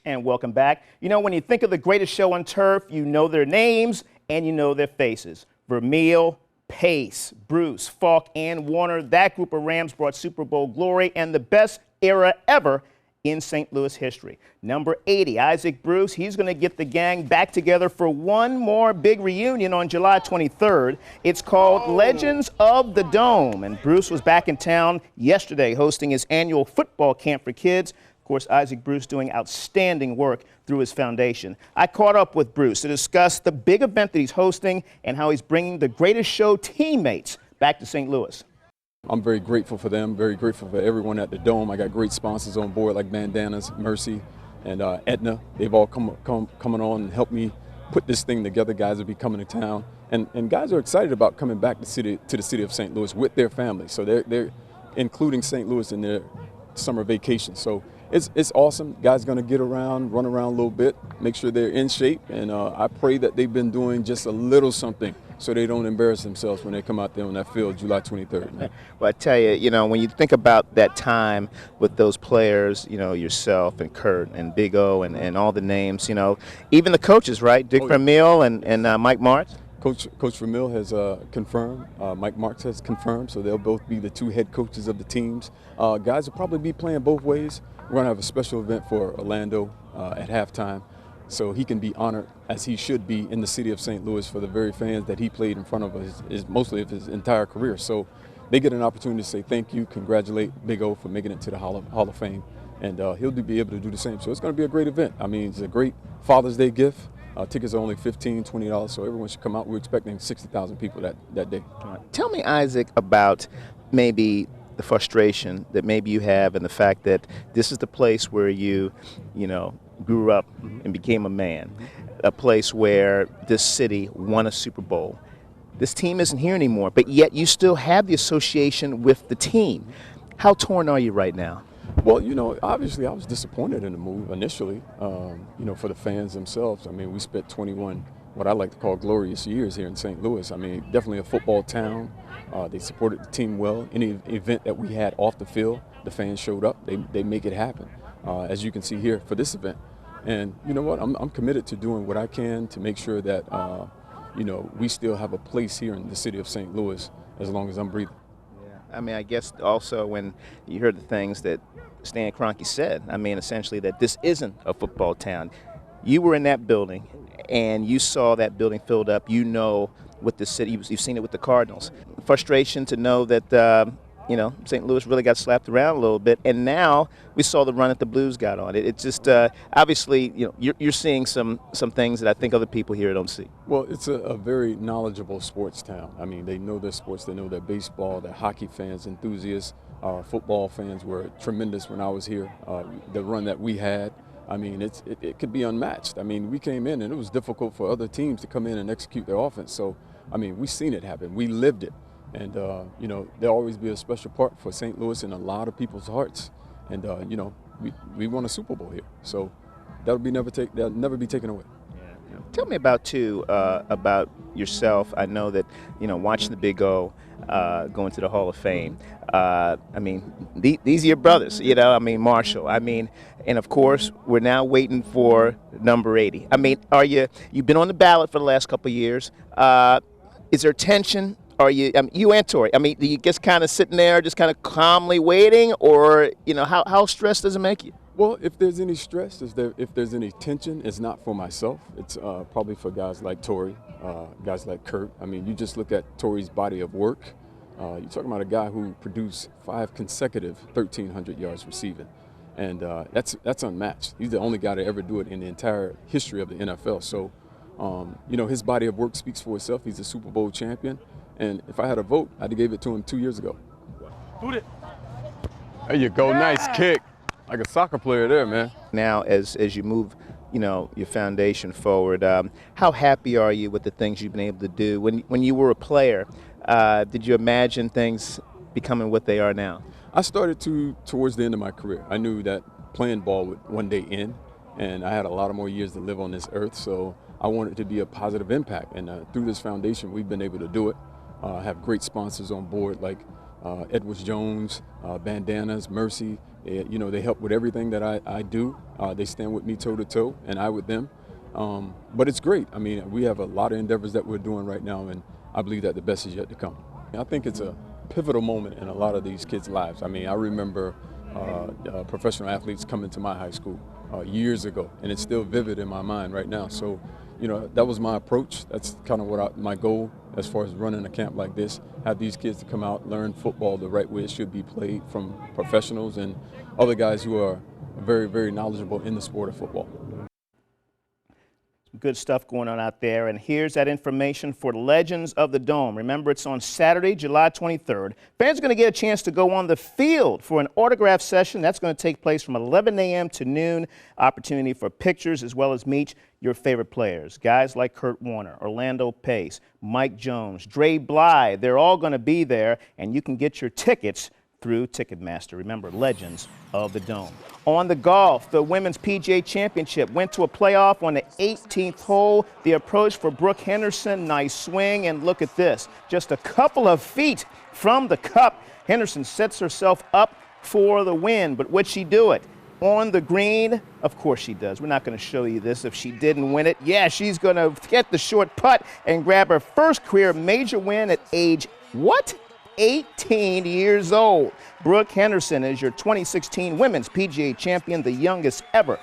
And welcome back. You know, when you think of the greatest show on turf, you know their names and you know their faces. Vermeil, Pace, Bruce, Falk, and Warner. That group of Rams brought Super Bowl glory and the best era ever in St. Louis history. Number 80, Isaac Bruce, he's going to get the gang back together for one more big reunion on July 23rd. It's called Legends of the Dome, and Bruce was back in town yesterday hosting his annual football camp for kids. Of course, Isaac Bruce doing outstanding work through his foundation. I caught up with Bruce to discuss the big event that he's hosting and how he's bringing the greatest show teammates back to St. Louis. I'm very grateful for them, very grateful for everyone at the Dome. I got great sponsors on board like Bandanas, Mercy, and Aetna. They've all coming on and helped me put this thing together. Guys will be coming to town. And guys are excited about coming back to the city of St. Louis with their families. So they're including St. Louis in their summer vacation. So it's awesome. Guys going to get around, run around a little bit, make sure they're in shape. And I pray that they've been doing just a little something so they don't embarrass themselves when they come out there on that field July 23rd. Man. Well, I tell you, you know, when you think about that time with those players, you know, yourself and Kurt and Big O and all the names, you know, even the coaches, right? Dick Vermeil and Mike Martz. Coach Vermeil has confirmed. Mike Martz has confirmed, so they'll both be the two head coaches of the teams. Guys will probably be playing both ways. We're going to have a special event for Orlando at halftime, so he can be honored as he should be in the city of St. Louis for the very fans that he played in front of is mostly of his entire career. So they get an opportunity to say thank you, congratulate Big O for making it to the Hall of Fame, and he'll be able to do the same. So it's going to be a great event. I mean, it's a great Father's Day gift. Tickets are only $15, $20, so everyone should come out. We're expecting 60,000 people that day. Tell me, Isaac, about maybe the frustration that maybe you have and the fact that this is the place where you grew up and became a man, a place where this city won a Super Bowl. This team isn't here anymore, but yet you still have the association with the team. How torn are you right now? Well, you know, obviously I was disappointed in the move initially, you know, for the fans themselves. I mean, we spent 21, what I like to call glorious years here in St. Louis. I mean, definitely a football town. They supported the team well. Any event that we had off the field, the fans showed up. They make it happen, as you can see here for this event. And you know what? I'm committed to doing what I can to make sure that, you know, we still have a place here in the city of St. Louis as long as I'm breathing. I mean, I guess also when you heard the things that Stan Kroenke said, I mean, essentially that this isn't a football town. You were in that building, and you saw that building filled up. You know what the city, you've seen it with the Cardinals. Frustration to know that, you know, St. Louis really got slapped around a little bit, and now we saw the run that the Blues got on. It's just, obviously, you know, you're seeing some things that I think other people here don't see. Well, it's a very knowledgeable sports town. I mean, they know their sports, they know their baseball, their hockey fans, enthusiasts. Football fans were tremendous when I was here. The run that we had, I mean, it could be unmatched. I mean, we came in and it was difficult for other teams to come in and execute their offense. So, I mean, we've seen it happen. We lived it. And, you know, there'll always be a special part for St. Louis in a lot of people's hearts. And, you know, we won a Super Bowl here. So that'll never be taken away. Yeah. Tell me about yourself. I know that, you know, watching the Big O going to the Hall of Fame, I mean, these are your brothers, you know, I mean, Marshall. I mean, and of course, we're now waiting for number 80. I mean, you've been on the ballot for the last couple of years. Is there tension? Are you and Tori, I mean, do you just kind of sitting there, just kind of calmly waiting, or, you know, how stressed does it make you? Well, if there's any stress, if there's any tension, it's not for myself. It's probably for guys like Tori, guys like Kurt. I mean, you just look at Tori's body of work. You're talking about a guy who produced 5 consecutive 1,300 yards receiving. And that's unmatched. He's the only guy to ever do it in the entire history of the NFL. So, you know, his body of work speaks for itself. He's a Super Bowl champion. And if I had a vote, I'd have gave it to him 2 years ago. Boot it. There you go. Yeah. Nice kick. Like a soccer player there, man. Now, as you move, you know, your foundation forward, how happy are you with the things you've been able to do? When you were a player, did you imagine things becoming what they are now? I started towards the end of my career. I knew that playing ball would one day end, and I had a lot of more years to live on this earth, so I wanted to be a positive impact. And through this foundation, we've been able to do it. Have great sponsors on board like Edwards Jones, Bandanas, Mercy. You know, they help with everything that I do. They stand with me toe to toe, and I with them. But it's great. I mean, we have a lot of endeavors that we're doing right now, and I believe that the best is yet to come. I think it's a pivotal moment in a lot of these kids' lives. I mean, I remember professional athletes coming to my high school years ago, and it's still vivid in my mind right now. So, you know, that was my approach. That's kind of what my goal as far as running a camp like this, have these kids to come out, learn football the right way it should be played from professionals and other guys who are very, very knowledgeable in the sport of football. Good stuff going on out there. And here's that information for Legends of the Dome. Remember, it's on Saturday, July 23rd. Fans are going to get a chance to go on the field for an autograph session. That's going to take place from 11 a.m. to noon. Opportunity for pictures as well as meet your favorite players. Guys like Kurt Warner, Orlando Pace, Mike Jones, Dre Bly. They're all going to be there, and you can get your tickets through Ticketmaster. Remember, Legends of the Dome. On the golf, the Women's PGA Championship went to a playoff on the 18th hole. The approach for Brooke Henderson, nice swing, and look at this. Just a couple of feet from the cup, Henderson sets herself up for the win. But would she do it on the green? Of course she does. We're not going to show you this if she didn't win it. Yeah, she's going to get the short putt and grab her first career major win at age, what? 18 years old. Brooke Henderson is your 2016 Women's PGA Champion, the youngest ever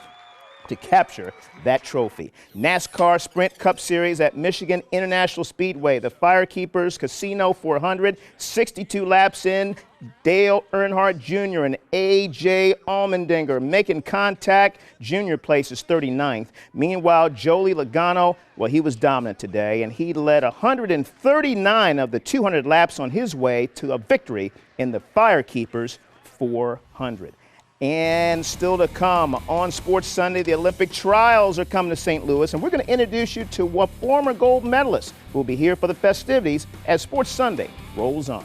to capture that trophy. NASCAR Sprint Cup Series at Michigan International Speedway. The Firekeepers Casino 400, 62 laps in. Dale Earnhardt Jr. and A.J. Allmendinger making contact. Junior places 39th. Meanwhile, Joey Logano, well, he was dominant today, and he led 139 of the 200 laps on his way to a victory in the Firekeepers 400. And still to come on Sports Sunday, the Olympic trials are coming to St. Louis, and we're going to introduce you to a former gold medalist who will be here for the festivities as Sports Sunday rolls on.